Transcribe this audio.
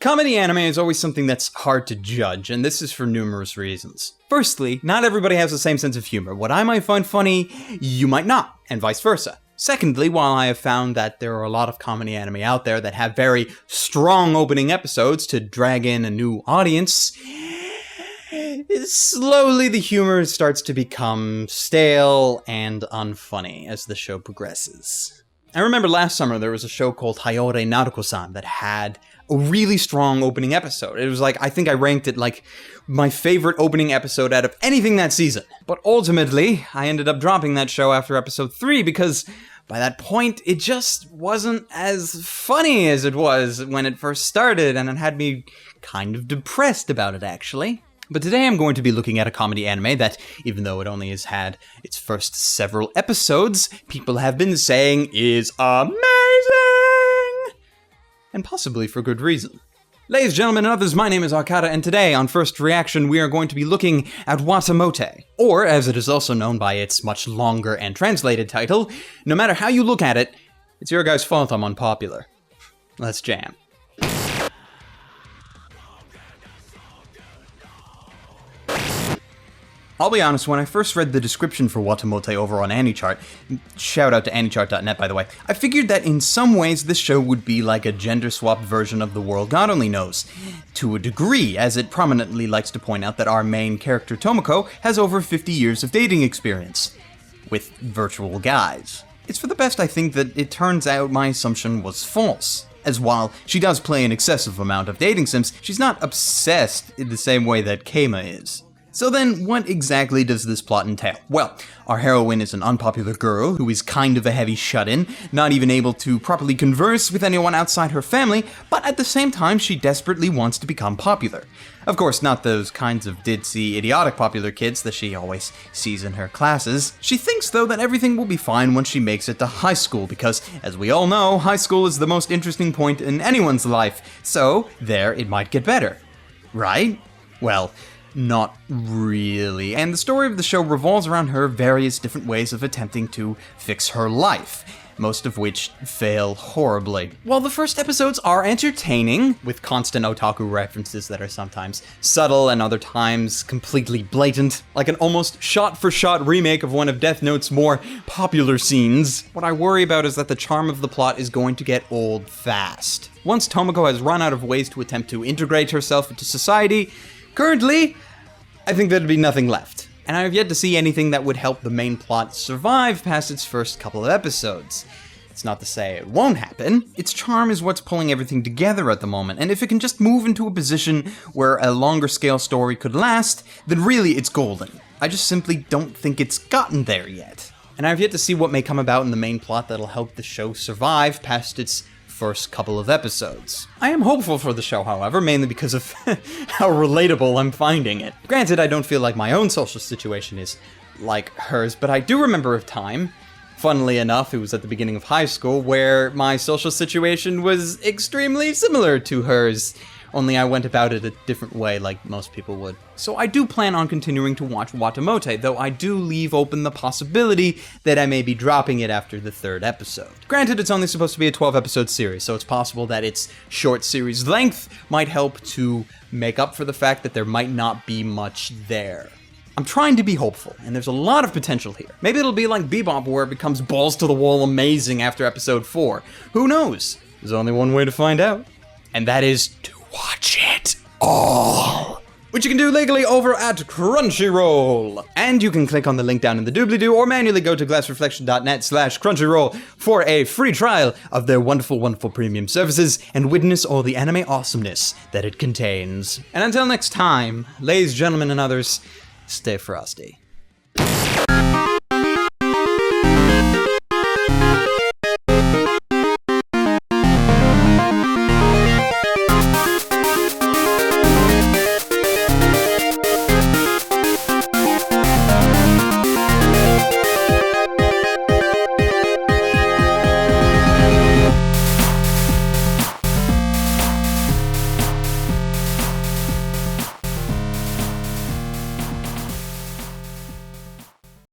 Comedy anime is always something that's hard to judge, and this is for numerous reasons. Firstly, not everybody has the same sense of humor. What I might find funny, you might not, and vice versa. Secondly, while I have found that there are a lot of comedy anime out there that have very strong opening episodes to drag in a new audience, slowly the humor starts to become stale and unfunny as the show progresses. I remember last summer there was a show called Hayore Naruko-san that had a really strong opening episode. It was like, I think I ranked it like my favorite opening episode out of anything that season. But ultimately, I ended up dropping that show after episode 3 because by that point, it just wasn't as funny as it was when it first started, and it had me kind of depressed about it, actually. But today I'm going to be looking at a comedy anime that, even though it only has had its first several episodes, people have been saying is amazing! And possibly for good reason. Ladies and gentlemen and others, my name is Arcada, and today on First Reaction we are going to be looking at Watamote, or as it is also known by its much longer and translated title, no matter how you look at it, it's your guy's fault I'm unpopular. Let's jam. I'll be honest, when I first read the description for Watamote over on AniChart, shout out to AniChart.net by the way, I figured that in some ways this show would be like a gender-swapped version of The World God Only Knows. To a degree, as it prominently likes to point out that our main character Tomoko has over 50 years of dating experience. With virtual guys. It's for the best I think that it turns out my assumption was false. As while she does play an excessive amount of dating sims, she's not obsessed in the same way that Keima is. So then, what exactly does this plot entail? Well, our heroine is an unpopular girl who is kind of a heavy shut-in, not even able to properly converse with anyone outside her family, but at the same time she desperately wants to become popular. Of course, not those kinds of ditzy, idiotic popular kids that she always sees in her classes. She thinks, though, that everything will be fine once she makes it to high school, because, as we all know, high school is the most interesting point in anyone's life, so there it might get better. Right? Well, not really. And the story of the show revolves around her various different ways of attempting to fix her life, most of which fail horribly. While the first episodes are entertaining, with constant otaku references that are sometimes subtle and other times completely blatant, like an almost shot-for-shot remake of one of Death Note's more popular scenes, what I worry about is that the charm of the plot is going to get old fast. Once Tomoko has run out of ways to attempt to integrate herself into society, currently, I think there'd be nothing left, and I have yet to see anything that would help the main plot survive past its first couple of episodes. It's not to say it won't happen, its charm is what's pulling everything together at the moment, and if it can just move into a position where a longer scale story could last, then really it's golden. I just simply don't think it's gotten there yet. And I have yet to see what may come about in the main plot that'll help the show survive past its first couple of episodes. I am hopeful for the show, however, mainly because of how relatable I'm finding it. Granted, I don't feel like my own social situation is like hers, but I do remember a time, funnily enough, it was at the beginning of high school, where my social situation was extremely similar to hers, only I went about it a different way like most people would. So I do plan on continuing to watch Watamote, though I do leave open the possibility that I may be dropping it after the third episode. Granted, it's only supposed to be a 12-episode series, so it's possible that its short series length might help to make up for the fact that there might not be much there. I'm trying to be hopeful, and there's a lot of potential here. Maybe it'll be like Bebop, where it becomes balls-to-the-wall amazing after episode 4. Who knows? There's only one way to find out, and that is to watch it all. Which you can do legally over at Crunchyroll. And you can click on the link down in the doobly-doo or manually go to glassreflection.net/Crunchyroll for a free trial of their wonderful, wonderful premium services and witness all the anime awesomeness that it contains. And until next time, ladies, gentlemen, and others, stay frosty.